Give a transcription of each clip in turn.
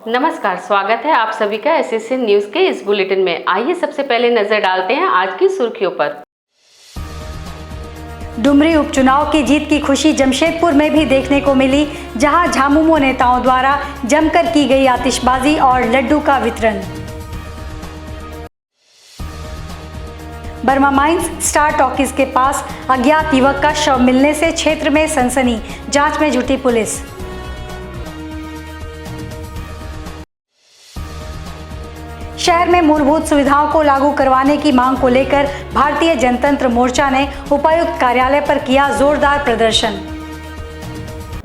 नमस्कार, स्वागत है आप सभी का एसएसएन न्यूज के इस बुलेटिन में। आइए सबसे पहले नजर डालते हैं आज की सुर्खियों पर। डुमरी उपचुनाव की जीत की खुशी जमशेदपुर में भी देखने को मिली, जहां झामुमो नेताओं द्वारा जमकर की गई आतिशबाजी और लड्डू का वितरण। बर्मा माइंस स्टार टॉकीज के पास अज्ञात युवक का शव मिलने से क्षेत्र में सनसनी, जांच में जुटी पुलिस। शहर में मूलभूत सुविधाओं को लागू करवाने की मांग को लेकर भारतीय जनतंत्र मोर्चा ने उपायुक्त कार्यालय पर किया जोरदार प्रदर्शन।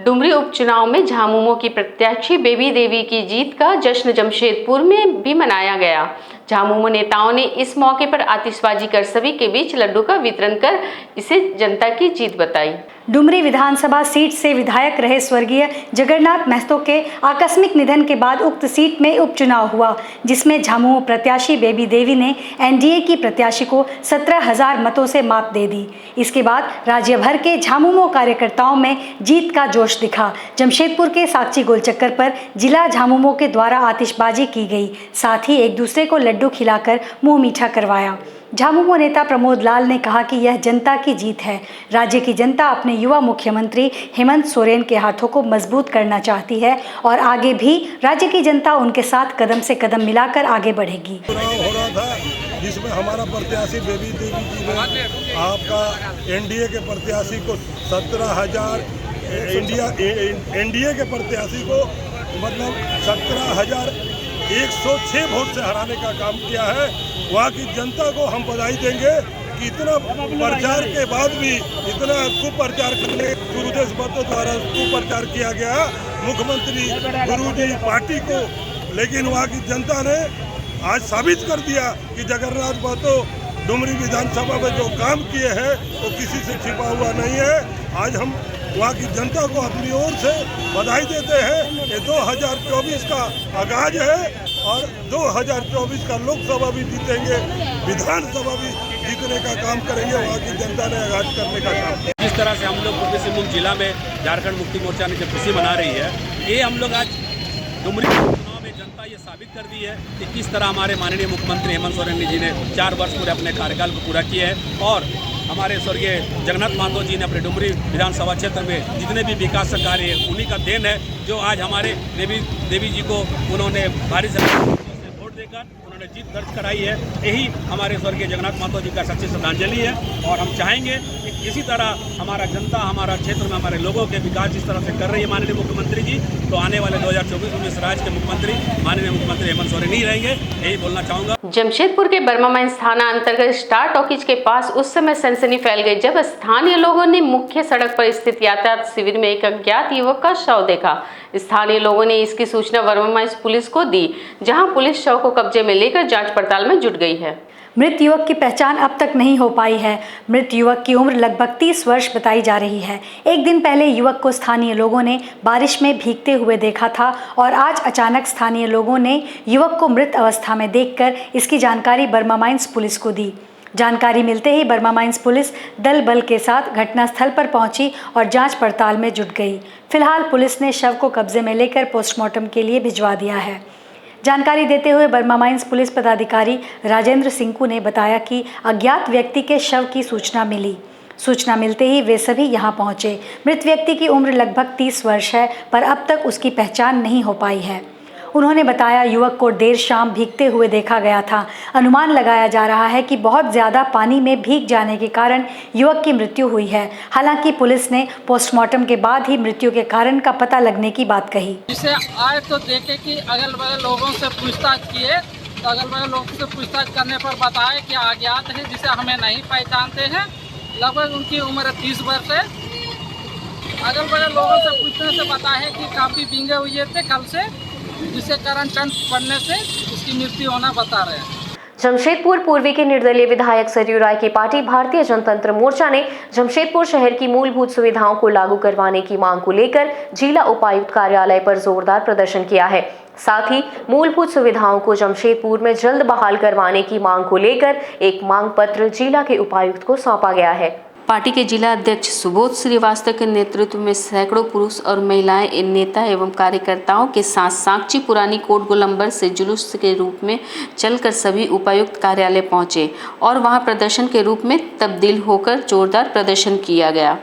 डुमरी उपचुनाव में झामुमो की प्रत्याशी बेबी देवी की जीत का जश्न जमशेदपुर में भी मनाया गया। झामुमो नेताओं ने इस मौके पर आतिशबाजी कर सभी के बीच लड्डू का वितरण कर इसे जनता की जीत बताई। डुमरी विधानसभा सीट से विधायक रहे स्वर्गीय जगन्नाथ महतो के आकस्मिक निधन के बाद उक्त सीट में उपचुनाव हुआ, जिसमें झामुमो प्रत्याशी बेबी देवी ने एनडीए की प्रत्याशी को 17,000 मतों से मात दे दी। इसके बाद राज्य भर के झामुमो कार्यकर्ताओं में जीत का जोश दिखा। जमशेदपुर के साक्षी गोलचक्कर पर जिला झामुमो के द्वारा आतिशबाजी की गई, साथ ही एक दूसरे को लड्डू खिलाकर मुंह मीठा करवाया। झामुमो नेता प्रमोद लाल ने कहा कि यह जनता की जीत है। राज्य की जनता अपने युवा मुख्यमंत्री हेमंत सोरेन के हाथों को मजबूत करना चाहती है और आगे भी राज्य की जनता उनके साथ कदम से कदम मिलाकर आगे बढ़ेगी। चुनाव हो रहा था जिसमें हमारा प्रत्याशी बेबी देवी जी ने आपका एनडीए के प्रत्याशी को 17,000 एनडीए के प्रत्याशी को मतलब 17,106 वोट से हराने का काम किया है। वहाँ की जनता को हम बधाई देंगे कि इतना प्रचार के बाद भी इतना कुप्रचार करने गुरुदेव महतो द्वारा कुप्रचार किया गया मुख्यमंत्री गुरुजी पार्टी को, लेकिन वहाँ की जनता ने आज साबित कर दिया कि जगन्नाथ महतो डुमरी विधानसभा में जो काम किए हैं वो किसी से छिपा हुआ नहीं है। आज हम वहाँ की जनता को अपनी ओर से बधाई देते हैं। ये 2024 का आगाज है और 2024 का लोकसभा भी जीतेंगे, विधानसभा भी जीतने का काम करेंगे। वहाँ की जनता ने आगाज करने का काम किया। जिस तरह से हम लोग पूर्वी सिंहभूम जिला में झारखंड मुक्ति मोर्चा ने जो खुशी मना रही है, ये हम लोग आज डुमरी चुनाव में जनता ये साबित कर दी है कि किस तरह हमारे माननीय मुख्यमंत्री हेमंत सोरेन जी ने 4 वर्ष पूरे अपने कार्यकाल को पूरा किया है और हमारे स्वर्गीय जगन्नाथ महतो जी ने अपने डुमरी विधानसभा क्षेत्र में जितने भी विकास कार्य है उन्हीं का देन है, जो आज हमारे देवी जी को उन्होंने भारी से वोट देकर उन्होंने जीत दर्ज कराई है। यही हमारे स्वर्गीय जगन्नाथ महतो जी का सच्ची श्रद्धांजलि है और हम चाहेंगे कि इसी तरह हमारा जनता हमारा क्षेत्र में हमारे लोगों के विकास जिस तरह से कर रही है माननीय मुख्यमंत्री जी, तो आने वाले 2024 में इस राज्य के मुख्यमंत्री माननीय मुख्यमंत्री हेमंत सोरेन ही रहेंगे, यही बोलना चाहूँगा। जमशेदपुर के बर्मा माइंस थाना अंतर्गत स्टार टॉकीज के पास उस समय सनसनी फैल गई जब स्थानीय लोगों ने मुख्य सड़क पर स्थित यातायात शिविर में एक अज्ञात युवक का शव देखा। स्थानीय लोगों ने इसकी सूचना बर्मा माइंस पुलिस को दी, जहां पुलिस शव को कब्जे में लेकर जांच पड़ताल में जुट गई है। मृत युवक की पहचान अब तक नहीं हो पाई है। मृत युवक की उम्र लगभग 30 वर्ष बताई जा रही है। एक दिन पहले युवक को स्थानीय लोगों ने बारिश में भीगते हुए देखा था और आज अचानक स्थानीय लोगों ने युवक को मृत अवस्था में देखकर इसकी जानकारी बर्मा माइंस पुलिस को दी। जानकारी मिलते ही बर्मा माइंस पुलिस दल बल के साथ घटनास्थल पर पहुंची और जांच पड़ताल में जुट गई। फिलहाल पुलिस ने शव को कब्जे में लेकर पोस्टमार्टम के लिए भिजवा दिया है। जानकारी देते हुए बर्मा माइंस पुलिस पदाधिकारी राजेंद्र सिंकू ने बताया कि अज्ञात व्यक्ति के शव की सूचना मिली। सूचना मिलते ही वे सभी यहां पहुंचे। मृत व्यक्ति की उम्र लगभग 30 वर्ष है, पर अब तक उसकी पहचान नहीं हो पाई है। उन्होंने बताया युवक को देर शाम भीगते हुए देखा गया था। अनुमान लगाया जा रहा है कि बहुत ज़्यादा पानी में भीग जाने के कारण युवक की मृत्यु हुई है। हालांकि पुलिस ने पोस्टमार्टम के बाद ही मृत्यु के कारण का पता लगने की बात कही। जिसे आए तो देखे कि अगल बगल लोगों से पूछताछ किए, तो अगल बगल लोगों से पूछताछ करने पर बताए कि अज्ञात है जिसे हमें नहीं पहचानते हैं। लगभग उनकी उम्र 30 वर्ष है। अगल बगल लोगों से पूछने से पता है कि काफ़ी भीगे हुए थे कल से, जिसके कारण टंट पड़ने से उसकी मृत्यु होना बता रहे हैं। जमशेदपुर पूर्वी के निर्दलीय विधायक सरयू राय की पार्टी भारतीय जनतंत्र मोर्चा ने जमशेदपुर शहर की मूलभूत सुविधाओं को लागू करवाने की मांग को लेकर जिला उपायुक्त कार्यालय पर जोरदार प्रदर्शन किया है। साथ ही मूलभूत सुविधाओं को जमशेदपुर में जल्द बहाल करवाने की मांग को लेकर एक मांग पत्र जिला के उपायुक्त को सौंपा गया है। पार्टी के जिला अध्यक्ष सुबोध श्रीवास्तव के नेतृत्व में सैकड़ों पुरुष और महिलाएं नेता एवं कार्यकर्ताओं के साथ साकची पुरानी कोट गोलंबर से जुलूस के रूप में चलकर सभी उपायुक्त कार्यालय पहुंचे और वहां प्रदर्शन के रूप में तब्दील होकर जोरदार प्रदर्शन किया गया।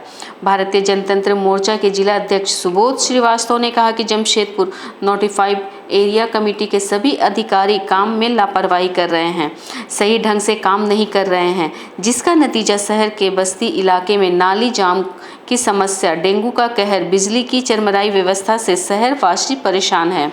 भारतीय जनतंत्र मोर्चा के जिला अध्यक्ष सुबोध श्रीवास्तव ने कहा कि जमशेदपुर नोटिफाइड एरिया कमेटी के सभी अधिकारी काम में लापरवाही कर रहे हैं, सही ढंग से काम नहीं कर रहे हैं, जिसका नतीजा शहर के बस्ती इलाके में नाली जाम की समस्या, डेंगू का कहर, बिजली की चरमराई व्यवस्था से शहरवासी परेशान है,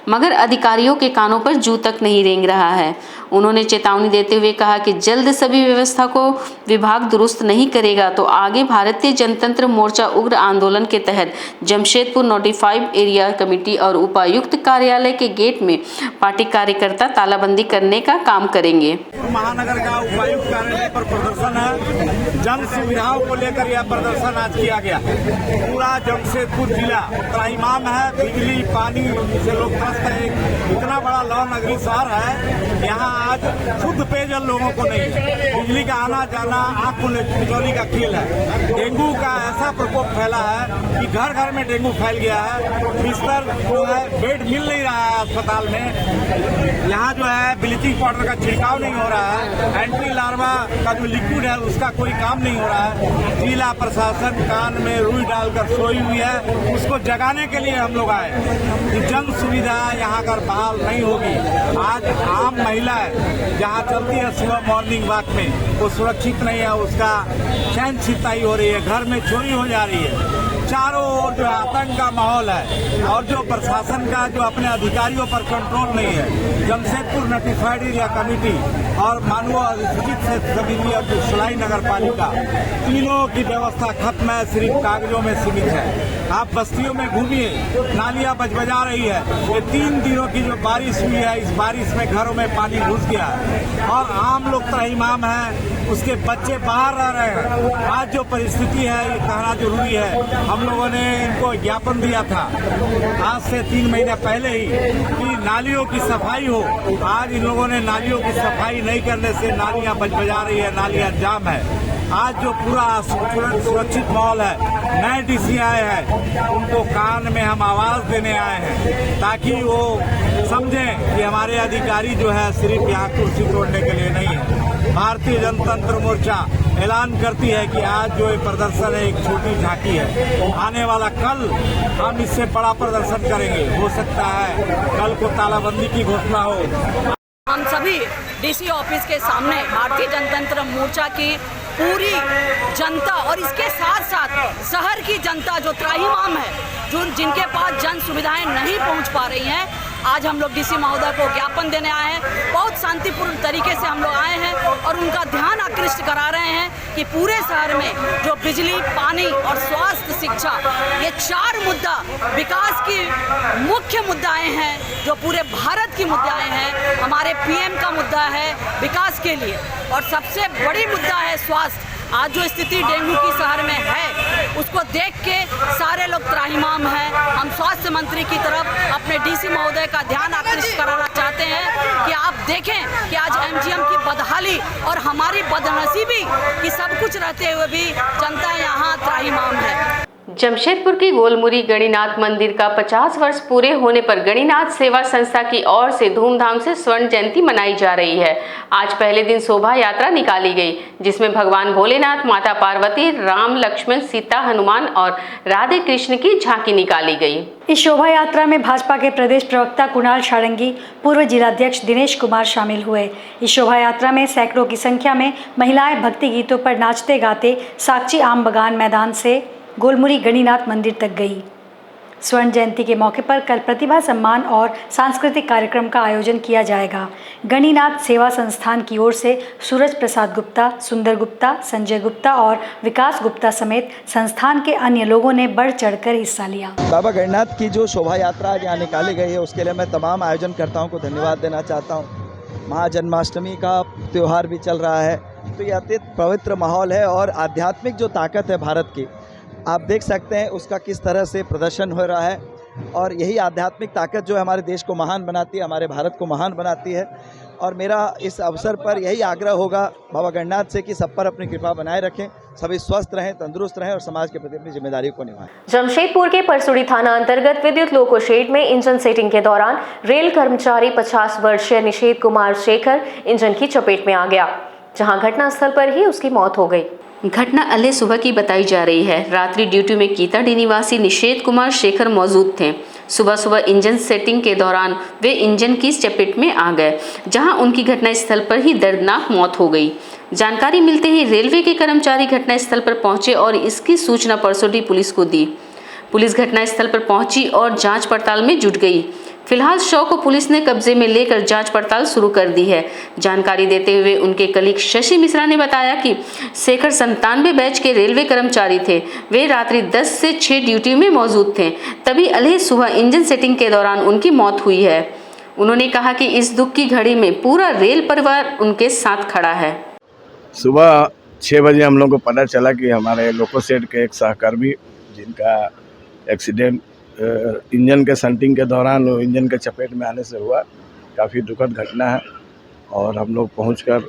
मगर अधिकारियों के कानों पर जू तक नहीं रेंग रहा है। उन्होंने चेतावनी देते हुए कहा कि जल्द सभी व्यवस्था को विभाग दुरुस्त नहीं करेगा तो आगे भारतीय जनतंत्र मोर्चा उग्र आंदोलन के तहत जमशेदपुर नोटिफाइड एरिया कमेटी और उपायुक्त कार्यालय के गेट में पार्टी कार्यकर्ता तालाबंदी करने का काम करेंगे। महानगर का उपायुक्त कार्यालय पर प्रदर्शन है। जन सुविधाओं को लेकर यह प्रदर्शन आज किया गया। पूरा जमशेदपुर जिला त्राहिमाम है, बिजली पानी से लोग त्रस्त है। इतना बड़ा लौ नगरी शहर है, यहाँ आज शुद्ध पेयजल लोगों को नहीं है। बिजली का आना जाना आंख मिचौली का खेल है। डेंगू का ऐसा प्रकोप फैला है कि घर घर में डेंगू फैल गया है। बिस्तर जो है बेड मिल नहीं रहा है अस्पताल में। यहाँ जो है ब्लीचिंग पाउडर का छिड़काव नहीं हो रहा है। एंटी लार्वा का जो लिक्विड है उसका कोई काम नहीं हो रहा है। जिला प्रशासन कान में रुई डालकर सोई हुई है, उसको जगाने के लिए हम लोग आए कि जन सुविधा यहाँ कर बहाल नहीं होगी। आज आम महिला है जहाँ चलती है सुबह मॉर्निंग वॉक में, वो सुरक्षित नहीं है, उसका चैन छिताई हो रही है, घर में चोरी हो जा रही है। चारों ओर जो आतंक का माहौल है और जो प्रशासन का जो अपने अधिकारियों पर कंट्रोल नहीं है। जमशेदपुर नोटिफाइड एरिया कमेटी और मानव अधिसूचित से सभी और सुलाई नगर पालिका तीनों की व्यवस्था खत्म है, सिर्फ कागजों में सीमित है। आप बस्तियों में घूमिए, नालियां बजबजा रही है। ये 3 दिनों की जो बारिश हुई है, इस बारिश में घरों में पानी घुस गया है और आम लोग त्राहिमाम है, उसके बच्चे बाहर रह रहे हैं। आज जो परिस्थिति है ये कहना जरूरी है। हम लोगों ने इनको ज्ञापन दिया था आज से 3 महीने पहले ही कि नालियों की सफाई हो। आज इन लोगों ने नालियों की सफाई नहीं करने से नालियां बजबजा रही है, नालियां जाम है। आज जो पूरा सुरक्षित माहौल है, नए डीसी आए हैं, उनको कान में हम आवाज देने आए हैं ताकि वो समझें कि हमारे अधिकारी जो है सिर्फ यहाँ कुर्सी तोड़ने के लिए नहीं है। भारतीय जनतंत्र मोर्चा ऐलान करती है कि आज जो ये प्रदर्शन है एक छोटी झांकी है। आने वाला कल हम इससे बड़ा प्रदर्शन करेंगे। हो सकता है कल को तालाबंदी की घोषणा हो। हम सभी डीसी ऑफिस के सामने भारतीय जनतंत्र मोर्चा की पूरी जनता और इसके साथ साथ शहर की जनता जो त्राहिमाम है, जो जिनके पास जन सुविधाएं नहीं पहुंच पा रही हैं, आज हम लोग डीसी महोदय को ज्ञापन देने आए हैं। बहुत शांतिपूर्ण तरीके से हम लोग आए हैं और उनका ध्यान आकृष्ट करा रहे हैं कि पूरे शहर में जो बिजली, पानी और स्वास्थ्य, शिक्षा, ये 4 मुद्दा विकास की मुख्य मुद्दाएं हैं, जो पूरे भारत की मुद्दाएं हैं। हमारे पीएम का मुद्दा है विकास के लिए और सबसे बड़ी मुद्दा है स्वास्थ्य। आज जो स्थिति डेंगू की शहर में है उसको देख के सारे लोग त्राहिमाम हैं। हम स्वास्थ्य मंत्री की तरफ अपने डीसी महोदय का ध्यान आकृष्ट कराना चाहते हैं कि आप देखें कि आज एमजीएम की बदहाली और हमारी बदनसीबी की सब कुछ रहते हुए भी जनता यहाँ त्राहिमाम है। जमशेदपुर की गोलमुरी गणिनाथ मंदिर का 50 वर्ष पूरे होने पर गणिनाथ सेवा संस्था की ओर से धूमधाम से स्वर्ण जयंती मनाई जा रही है। आज पहले दिन शोभा यात्रा निकाली गई, जिसमें भगवान भोलेनाथ, माता पार्वती, राम लक्ष्मण, सीता, हनुमान और राधे कृष्ण की झांकी निकाली गई। इस शोभा यात्रा में भाजपा के प्रदेश प्रवक्ता कुणाल सारंगी, पूर्व जिलाध्यक्ष दिनेश कुमार शामिल हुए। इस शोभा यात्रा में सैकड़ों की संख्या में महिलाएं भक्ति गीतों पर नाचते गाते साकची आम बगान मैदान से गोलमुरी गणिनाथ मंदिर तक गई। स्वर्ण जयंती के मौके पर कल प्रतिभा सम्मान और सांस्कृतिक कार्यक्रम का आयोजन किया जाएगा। गणिनाथ सेवा संस्थान की ओर से सूरज प्रसाद गुप्ता, सुंदर गुप्ता, संजय गुप्ता और विकास गुप्ता समेत संस्थान के अन्य लोगों ने बढ़ चढ़कर हिस्सा लिया। बाबा गणिनाथ की जो शोभा यात्रा आज यहाँ निकाली गई है उसके लिए मैं तमाम आयोजनकर्ताओं को धन्यवाद देना चाहता हूँ। महाजन्माष्टमी का त्यौहार भी चल रहा है, तो ये अत्यंत पवित्र माहौल है और आध्यात्मिक जो ताकत है भारत की, आप देख सकते हैं उसका किस तरह से प्रदर्शन हो रहा है। और यही आध्यात्मिक ताकत जो है हमारे देश को महान बनाती है, हमारे भारत को महान बनाती है। और मेरा इस अवसर पर यही आग्रह होगा बाबा गणनाथ से कि सब पर अपनी कृपा बनाए रखें, सभी स्वस्थ रहें, तंदुरुस्त रहें और समाज के प्रति अपनी जिम्मेदारी को निभाएं। जमशेदपुर के परसुड़ी थाना अंतर्गत विद्युत लोको शेड में इंजन सेटिंग के दौरान रेल कर्मचारी 50 वर्षीय निषेध कुमार शेखर इंजन की चपेट में आ गया, जहां घटनास्थल पर ही उसकी मौत हो गई। घटना अल्ले सुबह की बताई जा रही है। रात्रि ड्यूटी में कीताडी निवासी निषेध कुमार शेखर मौजूद थे। सुबह सुबह इंजन सेटिंग के दौरान वे इंजन की चपेट में आ गए, जहां उनकी घटनास्थल पर ही दर्दनाक मौत हो गई। जानकारी मिलते ही रेलवे के कर्मचारी घटनास्थल पर पहुंचे और इसकी सूचना परसोडी पुलिस को दी। पुलिस घटनास्थल पर पहुंची और जांच पड़ताल में जुट गई। फिलहाल शव को पुलिस ने कब्जे में लेकर जांच पड़ताल शुरू कर दी है। जानकारी देते हुए उनके कलीग शशि मिश्रा ने बताया कि शेखर 97 बैच के रेलवे कर्मचारी थे। वे रात्रि 10 से 6 ड्यूटी में मौजूद थे, तभी अलह सुबह इंजन सेटिंग के दौरान उनकी मौत हुई है। उन्होंने कहा कि इस दुख की घड़ी में पूरा रेल परिवार उनके साथ खड़ा है। सुबह 6 बजे हम लोग को पता चला कि हमारे लोको शेड के एक सहकर्मी जिनका एक्सीडेंट इंजन के संटिंग के दौरान इंजन के चपेट में आने से हुआ। काफ़ी दुखद घटना है और हम लोग पहुंचकर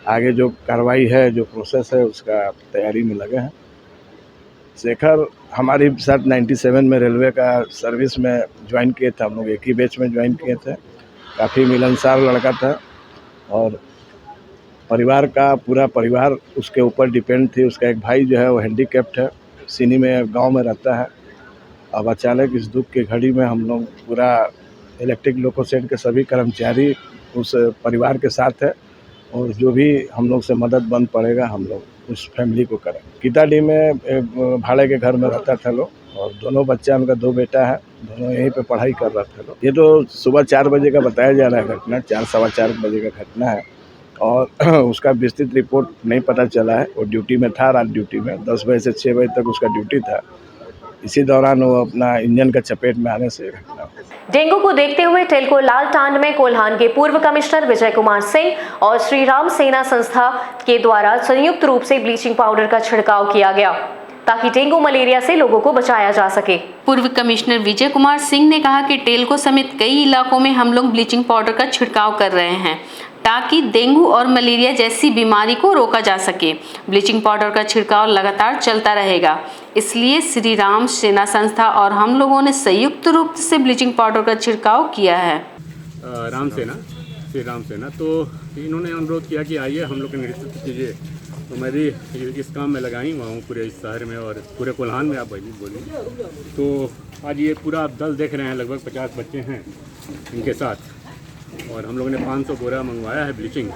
आगे जो कार्रवाई है, जो प्रोसेस है, उसका तैयारी में लगे हैं। शेखर हमारे साथ 97 में रेलवे का सर्विस में ज्वाइन किए थे, हम लोग एक ही बैच में ज्वाइन किए थे। काफ़ी मिलनसार लड़का था और परिवार का पूरा परिवार उसके ऊपर डिपेंड थी। उसका एक भाई जो है वो हैंडीकैप्ड है, सिनी में गांव में रहता है। अब अचानक इस दुख की घड़ी में हम लोग पूरा इलेक्ट्रिक लोको शेड के सभी कर्मचारी उस परिवार के साथ है और जो भी हम लोग से मदद बन पड़ेगा हम लोग उस फैमिली को करें। कीताडी में भाड़े के घर में रहता था लोग और दोनों बच्चा, उनका 2 बेटा है, दोनों यहीं पे पढ़ाई कर रहे थे लोग। ये तो सुबह 4 बजे का बताया जा रहा है घटना, 4 सवा 4 बजे का घटना है और उसका विस्तृत रिपोर्ट नहीं पता चला है। वो ड्यूटी में था, रात ड्यूटी में 10 बजे से 6 बजे तक उसका ड्यूटी था। इसी दौरान वो अपना इंजन का चपेट में आने से घटना। डेंगू को देखते हुए टेल्को लालटांड में कोल्हान के पूर्व कमिश्नर विजय कुमार सिंह और श्री राम सेना संस्था के द्वारा संयुक्त रूप से ब्लीचिंग पाउडर का छिड़काव किया गया ताकि डेंगू मलेरिया से लोगों को बचाया जा सके। पूर्व कमिश्नर विजय कुमार सिंह ने कहा कि टेल्को समेत कई इलाकों में हम लोग ब्लीचिंग पाउडर का छिड़काव कर रहे हैं ताकि डेंगू और मलेरिया जैसी बीमारी को रोका जा सके। ब्लीचिंग पाउडर का छिड़काव लगातार चलता रहेगा, इसलिए श्री राम सेना संस्था और हम लोगों ने संयुक्त रूप से ब्लीचिंग पाउडर का छिड़काव किया है। श्री राम सेना तो इन्होंने अनुरोध किया कि आइए हम लोग का नेतृत्व कीजिए, तो मैं भी इस काम में लगाई हुआ हूँ पूरे इस शहर में और पूरे कोल्हान में। आप बोलिए तो आज ये पूरा आप दल देख रहे हैं, लगभग 50 बच्चे हैं इनके साथ और हम लोगों ने 500 बोरा मंगवाया है ब्लीचिंग।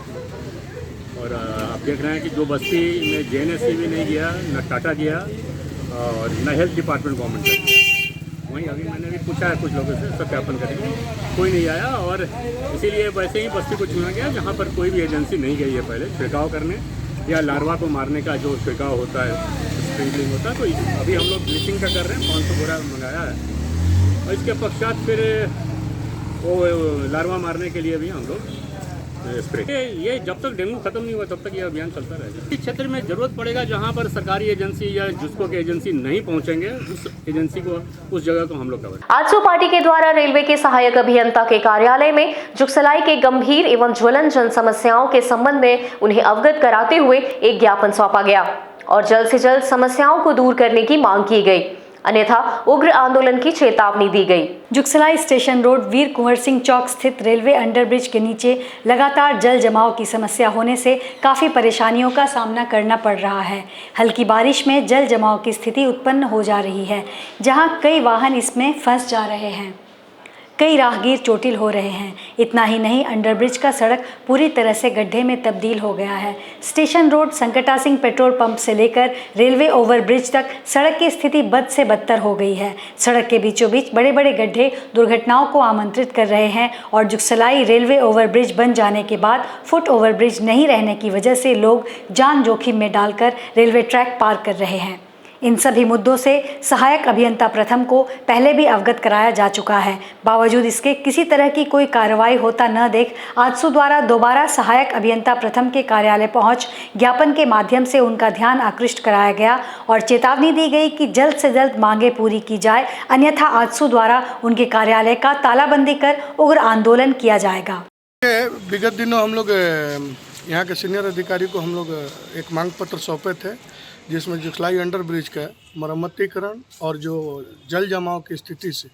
और आप देख रहे हैं कि जो बस्ती में JNSC भी नहीं गया, न टाटा गया और न हेल्थ डिपार्टमेंट गवर्नमेंट का गया। वहीं अभी मैंने भी पूछा है कुछ लोगों से, सत्यापन करेंगे, कोई नहीं आया और इसीलिए वैसे ही बस्ती को चुना गया जहाँ पर कोई भी एजेंसी नहीं गई है पहले छिड़काव करने या लार्वा को मारने का जो छिड़काव होता है, स्प्रिंकलिंग होता है। तो अभी हम लोग ब्लीचिंग का कर रहे हैं, 500 बोरा मंगाया है और इसके पश्चात फिर वो लार्वा मारने के लिए भी हम लोग स्प्रे। ये जब तक डेंगू खत्म नहीं हुआ तब तक ये अभियान चलता रहेगा। इस क्षेत्र में जरूरत पड़ेगा जहाँ पर सरकारी एजेंसी या जिसको की एजेंसी नहीं पहुँचेंगे, उस एजेंसी को, उस जगह को हम लोग कवर। आजसू पार्टी के द्वारा रेलवे के सहायक अभियंता के कार्यालय में जुगसलाई के गंभीर एवं ज्वलन जन समस्याओं के संबंध में उन्हें अवगत कराते हुए एक ज्ञापन सौंपा गया और जल्द से जल्द समस्याओं को दूर करने की मांग की गई, अन्यथा उग्र आंदोलन की चेतावनी दी गई। जुगसलाई स्टेशन रोड वीर कुंवर सिंह चौक स्थित रेलवे अंडरब्रिज के नीचे लगातार जल जमाव की समस्या होने से काफ़ी परेशानियों का सामना करना पड़ रहा है। हल्की बारिश में जल जमाव की स्थिति उत्पन्न हो जा रही है, जहां कई वाहन इसमें फंस जा रहे हैं, कई राहगीर चोटिल हो रहे हैं। इतना ही नहीं, अंडरब्रिज का सड़क पूरी तरह से गड्ढे में तब्दील हो गया है। स्टेशन रोड संकटा सिंह पेट्रोल पंप से लेकर रेलवे ओवरब्रिज तक सड़क की स्थिति बद से बदतर हो गई है। सड़क के बीचों बीच बड़े बड़े गड्ढे दुर्घटनाओं को आमंत्रित कर रहे हैं और जुगसलाई रेलवे ओवरब्रिज बन जाने के बाद फुट ओवरब्रिज नहीं रहने की वजह से लोग जान जोखिम में डालकर रेलवे ट्रैक पार कर रहे हैं। इन सभी मुद्दों से सहायक अभियंता प्रथम को पहले भी अवगत कराया जा चुका है। बावजूद इसके किसी तरह की कोई कार्रवाई होता न देख आजसू द्वारा दोबारा सहायक अभियंता प्रथम के कार्यालय पहुंच ज्ञापन के माध्यम से उनका ध्यान आकृष्ट कराया गया और चेतावनी दी गई कि जल्द से जल्द मांगे पूरी की जाए, अन्यथा आजसू द्वारा उनके कार्यालय का तालाबंदी कर उग्र आंदोलन किया जाएगा। विगत दिनों हम लोग यहाँ के सीनियर अधिकारी को हम लोग एक मांग पत्र सौंपे थे, जिसमें जुखलाई अंडर ब्रिज का मरम्मतीकरण और जो जल जमाव की स्थिति से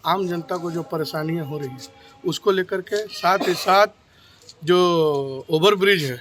आम जनता को जो परेशानियाँ हो रही है उसको लेकर के, साथ ही साथ जो ओवर ब्रिज है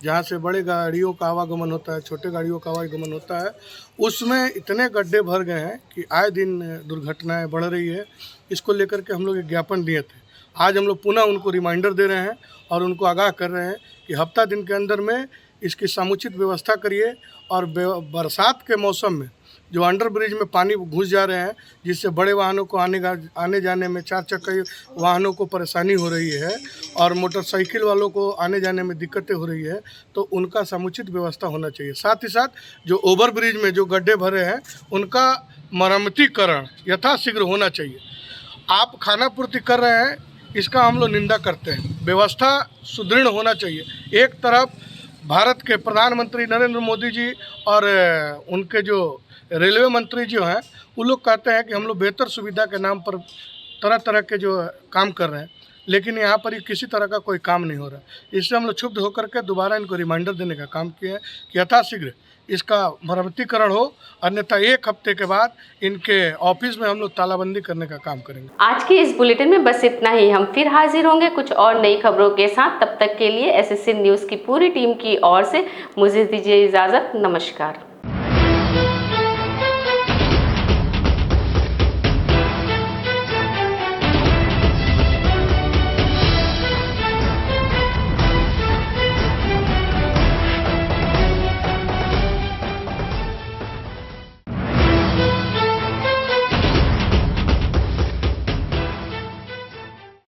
जहाँ से बड़े गाड़ियों का आवागमन होता है, छोटे गाड़ियों का आवागमन होता है, उसमें इतने गड्ढे भर गए हैं कि आए दिन दुर्घटनाएं बढ़ रही है। इसको लेकर के हम लोग एक ज्ञापन दिए थे। आज हम लोग पुनः उनको रिमाइंडर दे रहे हैं और उनको आगाह कर रहे हैं कि हफ्ता दिन के अंदर में इसकी समुचित व्यवस्था करिए और बरसात के मौसम में जो अंडर ब्रिज में पानी घुस जा रहे हैं, जिससे बड़े वाहनों को आने जाने में, 4 चक्के वाहनों को परेशानी हो रही है और मोटरसाइकिल वालों को आने जाने में दिक्कतें हो रही है, तो उनका समुचित व्यवस्था होना चाहिए। साथ ही साथ जो ओवर ब्रिज में जो गड्ढे भरे हैं उनका मरम्मतीकरण यथाशीघ्र होना चाहिए। आप खानापूर्ति कर रहे हैं, इसका हम लोग निंदा करते हैं। व्यवस्था सुदृढ़ होना चाहिए। एक तरफ भारत के प्रधानमंत्री नरेंद्र मोदी जी और उनके जो रेलवे मंत्री जो हैं वो लोग कहते हैं कि हम लोग बेहतर सुविधा के नाम पर तरह तरह के जो काम कर रहे हैं, लेकिन यहाँ पर किसी तरह का कोई काम नहीं हो रहा है। इससे हम लोग क्षुब्ध होकर के दोबारा इनको रिमाइंडर देने का काम किया है कि यथाशीघ्र इसका मरम्मतीकरण हो, अन्यथा 1 हफ्ते के बाद इनके ऑफिस में हम लोग तालाबंदी करने का काम करेंगे। आज के इस बुलेटिन में बस इतना ही। हम फिर हाजिर होंगे कुछ और नई खबरों के साथ। तब तक के लिए SSC न्यूज़ की पूरी टीम की ओर से मुझे दीजिए इजाज़त। नमस्कार।